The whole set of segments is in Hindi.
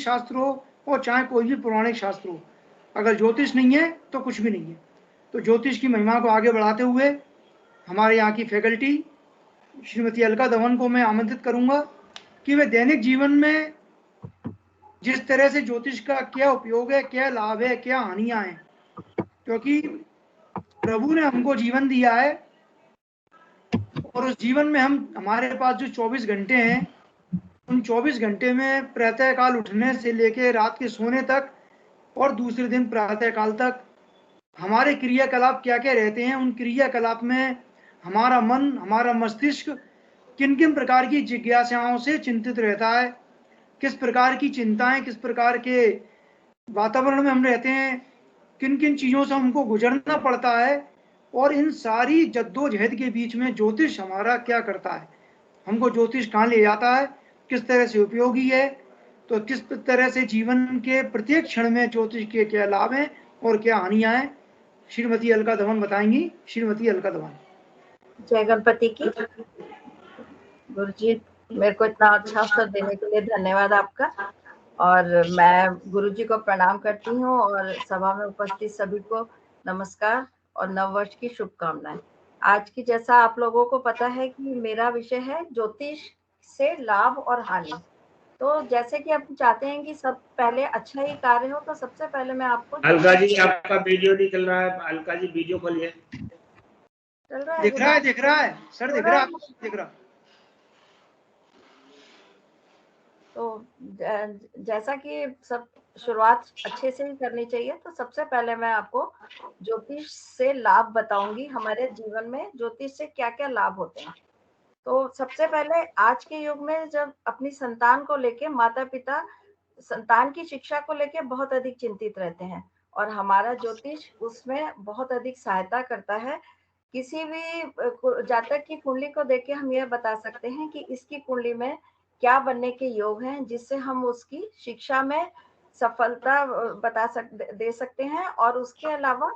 शास्त्र हो और चाहे कोई भी पौराणिक शास्त्र हो, अगर ज्योतिष नहीं है तो कुछ भी नहीं है। तो ज्योतिष की महिमा को आगे बढ़ाते हुए हमारे यहाँ की फैकल्टी श्रीमती अलका धवन को मैं आमंत्रित करूंगा कि वे दैनिक जीवन में जिस तरह से ज्योतिष का क्या उपयोग है, क्या लाभ है, क्या हानियां हैं, क्योंकि प्रभु ने हमको जीवन दिया है और उस जीवन में हमारे पास जो 24 घंटे हैं, उन 24 घंटे में प्रातः काल उठने से लेकर रात के सोने तक और दूसरे दिन प्रातः काल तक हमारे क्रियाकलाप क्या क्या रहते हैं। उन क्रियाकलाप में हमारा मन, हमारा मस्तिष्क किन किन प्रकार की जिज्ञासाओं से चिंतित रहता है, किस प्रकार की चिंताएं, किस प्रकार के वातावरण में हम रहते हैं, किन किन चीज़ों से हमको गुजरना पड़ता है, और इन सारी जद्दोजहद के बीच में ज्योतिष हमारा क्या करता है, हमको ज्योतिष कहाँ ले जाता है, किस तरह से उपयोगी है, तो किस तरह से जीवन के प्रत्येक क्षण में ज्योतिष के क्या लाभ हैं और क्या हानियां हैं, श्रीमती अलका धवन बताएंगी। श्रीमती अलका धवन। जय गणपति की। गुरु जी, मेरे को इतना अच्छा अवसर देने के लिए धन्यवाद आपका, और मैं गुरु जी को प्रणाम करती हूँ और सभा में उपस्थित सभी को नमस्कार और नववर्ष की शुभकामनाएं। आज की, जैसा आप लोगों को पता है कि मेरा विषय है ज्योतिष से लाभ और हानि। तो जैसे कि आप चाहते हैं कि सब पहले अच्छा ही कार्य हो, तो सबसे पहले मैं आपको अलका जी, आपका वीडियो नहीं चल रहा है। अलका जी वीडियो खोलिए। चल रहा है? दिख रहा है सर, दिख रहा है, दिख रहा। तो जैसा कि सब शुरुआत अच्छे से ही करनी चाहिए, तो सबसे पहले मैं आपको ज्योतिष से लाभ बताऊंगी। हमारे जीवन में ज्योतिष से क्या क्या लाभ होते हैं। तो सबसे पहले, आज के युग में जब अपनी संतान को लेके माता पिता संतान की शिक्षा को लेके बहुत अधिक चिंतित रहते हैं, और हमारा ज्योतिष उसमें बहुत अधिक सहायता करता है। किसी भी जातक की कुंडली को देख के हम यह बता सकते हैं कि इसकी कुंडली में क्या बनने के योग हैं, जिससे हम उसकी शिक्षा में सफलता दे सकते हैं, और उसके अलावा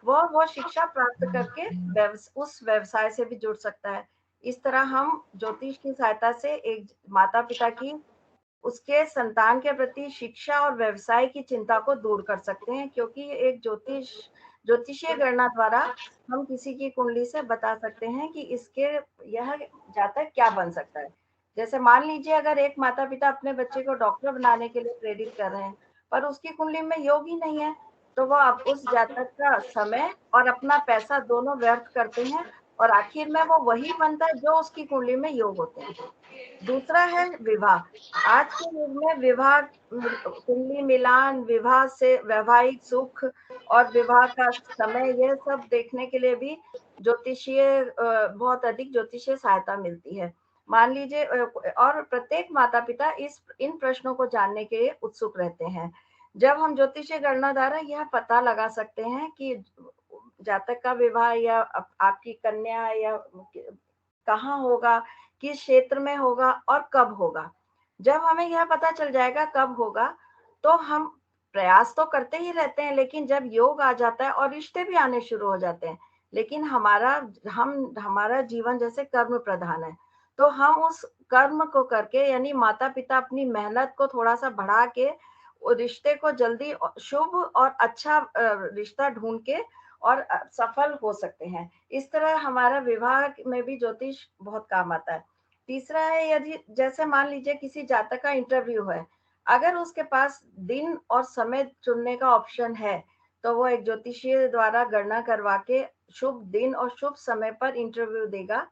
वो शिक्षा प्राप्त करके उस व्यवसाय से भी जुड़ सकता है। इस तरह हम ज्योतिष की सहायता से एक माता पिता की उसके संतान के प्रति शिक्षा और व्यवसाय की चिंता को दूर कर सकते हैं, क्योंकि एक ज्योतिषीय गणना द्वारा हम किसी की कुंडली से बता सकते हैं कि इसके यह जातक क्या बन सकता है। जैसे मान लीजिए, अगर एक माता पिता अपने बच्चे को डॉक्टर बनाने के लिए प्रेरित कर रहे हैं, पर उसकी कुंडली में योग ही नहीं है, तो वह उस जातक का समय और अपना पैसा दोनों व्यर्थ करते हैं, और आखिर में वो वही बनता है जो उसकी कुंडली में योग होते हैं। दूसरा है विवाह। आज के युग में विवाह, कुंडली मिलान, विवाह से वैवाहिक सुख और विवाह का समय, यह सब देखने के लिए भी बहुत अधिक ज्योतिषीय सहायता मिलती है। मान लीजिए, और प्रत्येक माता पिता इन प्रश्नों को जानने के लिए उत्सुक रहते हैं। जब हम ज्योतिषीय गणना द्वारा यह पता लगा सकते हैं कि जातक का विवाह या आपकी कन्या या कहाँ होगा, किस क्षेत्र में होगा और कब होगा। जब हमें यह पता चल जाएगा कब होगा, तो हम प्रयास तो करते ही रहते हैं, लेकिन जब योग आ जाता है और रिश्ते भी आने शुरू हो जाते हैं, लेकिन हमारा जीवन जैसे कर्म प्रधान है, तो हम उस कर्म को करके, यानी माता पिता अपनी मेहनत को थोड़ा सा बढ़ा के रिश्ते को जल्दी शुभ और अच्छा रिश्ता ढूंढ के और सफल हो सकते हैं। इस तरह हमारा विवाह में भी ज्योतिष बहुत काम आता है। तीसरा है, यदि जैसे मान लीजिए किसी जातक का इंटरव्यू है, अगर उसके पास दिन और समय चुनने का ऑप्शन है, तो वो एक ज्योतिषीय द्वारा गणना करवा के शुभ दिन और शुभ समय पर इंटरव्यू देगा,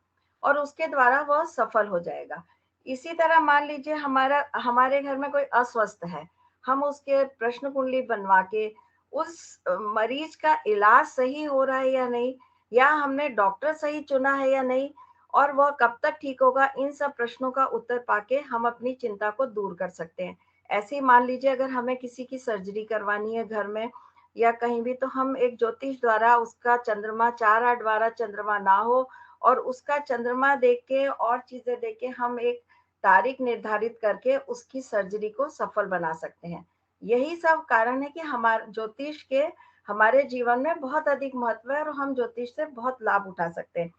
और उसके द्वारा वह सफल हो जाएगा। इसी तरह मान लीजिए हमारे घर में कोई अस्वस्थ है, हम उसके प्रश्न कुंडली बनवा के उस मरीज का इलाज सही हो रहा है या नहीं, या हमने डॉक्टर सही चुना है या नहीं, और वह कब तक ठीक होगा, इन सब प्रश्नों का उत्तर पाके हम अपनी चिंता को दूर कर सकते हैं। ऐसे ही मान लीजिए, अगर हमें किसी की सर्जरी करवानी है घर में या कहीं भी, तो हम एक ज्योतिष द्वारा उसका चंद्रमा 4-8 12 चंद्रमा ना हो, और उसका चंद्रमा देख के और चीजें देख के हम एक तारीख निर्धारित करके उसकी सर्जरी को सफल बना सकते हैं। यही सब कारण है कि हमारे ज्योतिष के हमारे जीवन में बहुत अधिक महत्व है, और हम ज्योतिष से बहुत लाभ उठा सकते हैं।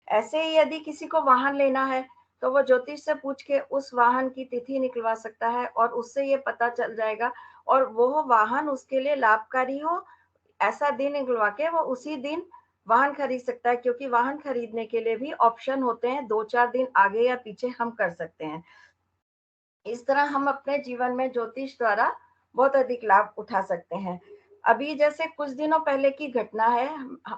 ऐसे ही यदि किसी को वाहन लेना है, तो वो ज्योतिष से पूछ के उस वाहन की तिथि निकलवा सकता है और उससे ये पता चल जाएगा, और वो वाहन उसके लिए लाभकारी हो ऐसा दिन निकलवा के वो उसी दिन वाहन खरीद सकता है, क्योंकि वाहन खरीदने के लिए भी ऑप्शन होते हैं, 2-4 दिन आगे या पीछे हम कर सकते हैं। इस तरह हम अपने जीवन में ज्योतिष द्वारा बहुत अधिक लाभ उठा सकते हैं। अभी जैसे कुछ दिनों पहले की घटना है,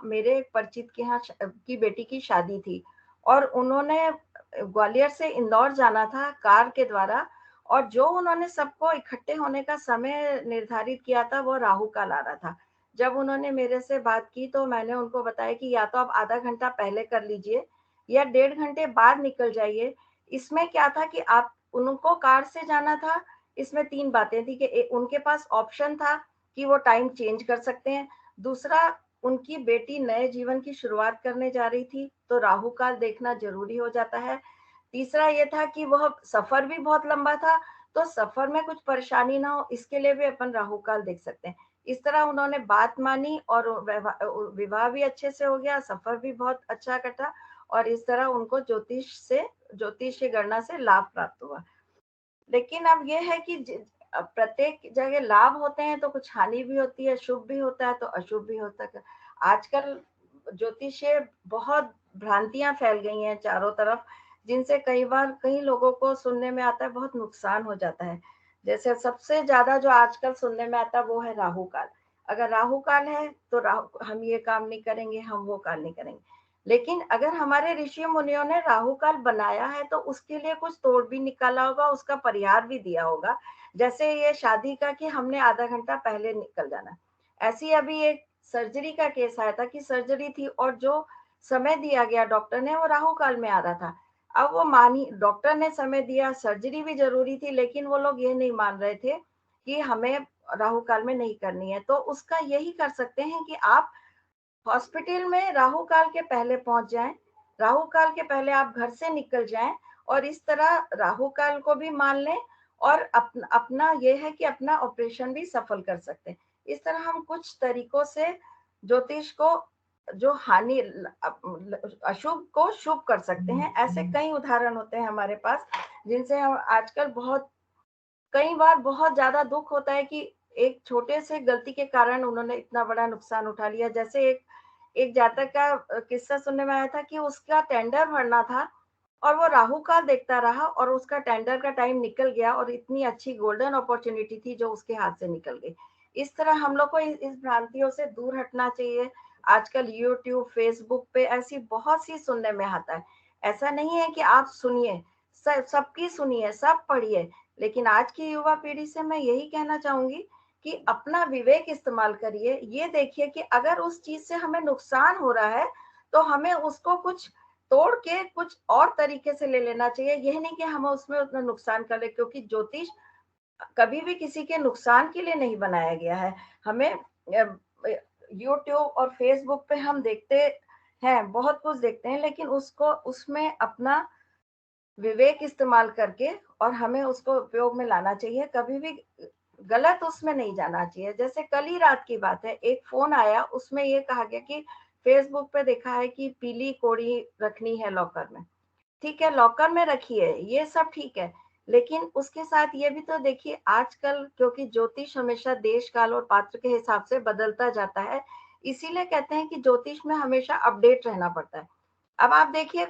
मेरे एक परिचित के यहाँ की बेटी की शादी थी और उन्होंने ग्वालियर से इंदौर जाना था कार के द्वारा, और जो उन्होंने सबको इकट्ठे होने का समय निर्धारित किया था वो राहु काल आ रहा था। जब उन्होंने मेरे से बात की तो मैंने उनको बताया कि या तो आप आधा घंटा पहले कर लीजिए या 1.5 घंटे बाद निकल जाइए। इसमें क्या था कि आप उनको कार से जाना था, इसमें 3 बातें थी कि उनके पास ऑप्शन था कि वो टाइम चेंज कर सकते हैं। दूसरा, उनकी बेटी नए जीवन की शुरुआत करने जा रही थी, तो राहु काल देखना ज़रूरी हो जाता है। तीसरा ये था कि वह सफ़र भी बहुत लंबा था, तो सफ़र में कुछ परेशानी ना हो, इसके लिए भी अपन राहु काल देख सकते हैं। इस तरह उन्होंने बात मानी और विवाह भी अच्छे से हो गया, सफ़र भी बहुत अच्छा कटा और इस तरह उनको ज्योतिष की गणना से लाभ प्राप्त हुआ। लेकिन अब ये है कि प्रत्येक जगह लाभ होते हैं तो कुछ हानि भी होती है, शुभ भी होता है तो अशुभ भी होता है। आजकल ज्योतिषीय बहुत भ्रांतियां फैल गई हैं चारों तरफ, जिनसे कई बार कई लोगों को सुनने में आता है बहुत नुकसान हो जाता है। जैसे सबसे ज्यादा जो आजकल सुनने में आता है वो है राहु काल। अगर राहु काल है तो राहु हम ये काम नहीं करेंगे, हम वो काम नहीं करेंगे। लेकिन अगर हमारे ऋषि मुनियों ने राहु काल बनाया है तो उसके लिए कुछ तोड़ भी निकाला होगा, उसका परिहार भी दिया होगा। जैसे ये शादी का कि हमने आधा घंटा पहले निकल जाना। ऐसी अभी एक सर्जरी का केस आया था कि सर्जरी थी और जो समय दिया गया डॉक्टर ने वो राहु काल में आ रहा था। अब वो मानी, डॉक्टर ने समय दिया, सर्जरी भी जरूरी थी, लेकिन वो लोग ये नहीं मान रहे थे कि हमें राहु काल में नहीं करनी है। तो उसका यही कर सकते हैं कि आप हॉस्पिटल में राहु काल के पहले पहुंच जाएं, राहु काल के पहले आप घर से निकल जाएं और इस तरह राहु काल को भी मान लें और अपना ये है कि अपना ऑपरेशन भी सफल कर सकते हैं। इस तरह हम कुछ तरीकों से ज्योतिष को जो हानि अशुभ को शुभ कर सकते हैं। ऐसे कई उदाहरण होते हैं हमारे पास जिनसे हम आजकल बहुत कई बार बहुत ज्यादा दुख होता है कि एक छोटे से गलती के कारण उन्होंने इतना बड़ा नुकसान उठा लिया। जैसे एक जातक का किस्सा सुनने में आया था कि उसका टेंडर भरना था और वो राहु काल देखता रहा और उसका टेंडर का टाइम निकल गया और इतनी अच्छी गोल्डन अपॉर्चुनिटी थी जो उसके हाथ से निकल गई। इस तरह हम लोग को इस भ्रांतियों से दूर हटना चाहिए। आजकल यूट्यूब, फेसबुक पे ऐसी बहुत सी सुनने में आता है। ऐसा नहीं है कि आप सुनिए, सबकी सुनिए, सब पढ़िए, लेकिन आज की युवा पीढ़ी से मैं यही कहना चाहूंगी कि अपना विवेक इस्तेमाल करिए। ये देखिए कि अगर उस चीज से हमें नुकसान हो रहा है तो हमें उसको कुछ तोड़ के कुछ और तरीके से ले लेना चाहिए। यह नहीं कि हम उसमें उतना नुकसान कर ले, क्योंकि ज्योतिष कभी भी किसी के नुकसान के लिए नहीं बनाया गया है। हमें यूट्यूब और फेसबुक पे हम देखते हैं, बहुत कुछ देखते हैं, लेकिन उसको उसमें अपना विवेक इस्तेमाल करके और हमें उसको उपयोग में लाना चाहिए। कभी भी गलत उसमें नहीं जाना चाहिए। जैसे कल ही रात की बात है, एक फोन आया, उसमें ये कहा गया कि फेसबुक पे देखा है कि पीली कोड़ी रखनी है लॉकर में। ठीक है, लॉकर में रखिए, ये सब ठीक है, लेकिन उसके साथ ये भी तो देखिए आजकल, क्योंकि ज्योतिष हमेशा देश काल और पात्र के हिसाब से बदलता जाता है, इसीलिए कहते हैं कि ज्योतिष में हमेशा अपडेट रहना पड़ता है। अब आप देखिए,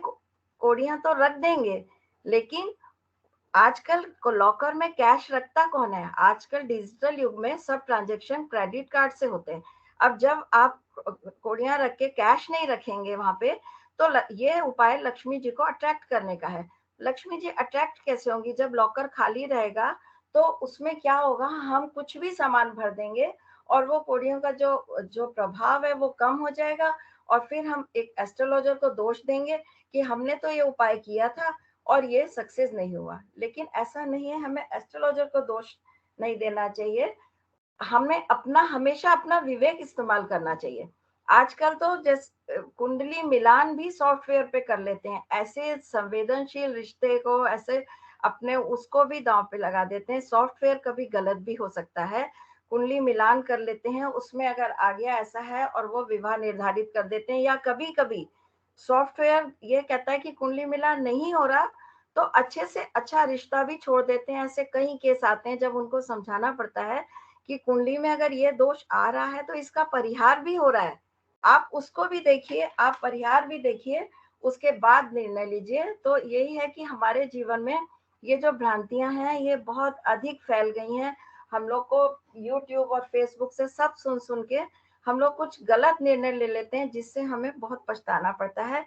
कोड़ियां तो रख देंगे, लेकिन आजकल लॉकर में कैश रखता कौन है? आजकल डिजिटल युग में सब ट्रांजैक्शन क्रेडिट कार्ड से होते हैं। अब जब आप कोड़ियां रख के कैश नहीं रखेंगे वहां पे, तो ये उपाय लक्ष्मी जी को अट्रैक्ट करने का है। लक्ष्मी जी अट्रैक्ट कैसे होंगी? जब लॉकर खाली रहेगा तो उसमें क्या होगा, हम कुछ भी सामान भर देंगे और वो कोड़ियों का जो जो प्रभाव है वो कम हो जाएगा, और फिर हम एक एस्ट्रोलॉजर को दोष देंगे कि हमने तो ये उपाय किया था और ये सक्सेस नहीं हुआ। लेकिन ऐसा नहीं है, हमें एस्ट्रोलॉजर को दोष नहीं देना चाहिए, हमें अपना हमेशा अपना विवेक इस्तेमाल करना चाहिए। आजकल तो जैसे कुंडली मिलान भी सॉफ्टवेयर पे कर लेते हैं, ऐसे संवेदनशील रिश्ते को ऐसे अपने उसको भी दांव पे लगा देते हैं। सॉफ्टवेयर कभी गलत भी हो सकता है। कुंडली मिलान कर लेते हैं, उसमें अगर आ गया ऐसा है और वो विवाह निर्धारित कर देते हैं, या कभी कभी सॉफ्टवेयर ये कहता है कि कुंडली मिलान नहीं हो रहा, तो अच्छे से अच्छा रिश्ता भी छोड़ देते हैं। ऐसे कई केस आते हैं जब उनको समझाना पड़ता है कि कुंडली में अगर ये दोष आ रहा है तो इसका परिहार भी हो रहा है, आप उसको भी देखिए, आप परिहार भी देखिए, उसके बाद निर्णय लीजिए। तो यही है कि हमारे जीवन में ये जो भ्रांतियां हैं ये बहुत अधिक फैल गई हैं। हम लोग को यूट्यूब और फेसबुक से सब सुन सुन के हम लोग कुछ गलत निर्णय ले लेते हैं, जिससे हमें बहुत पछताना पड़ता है।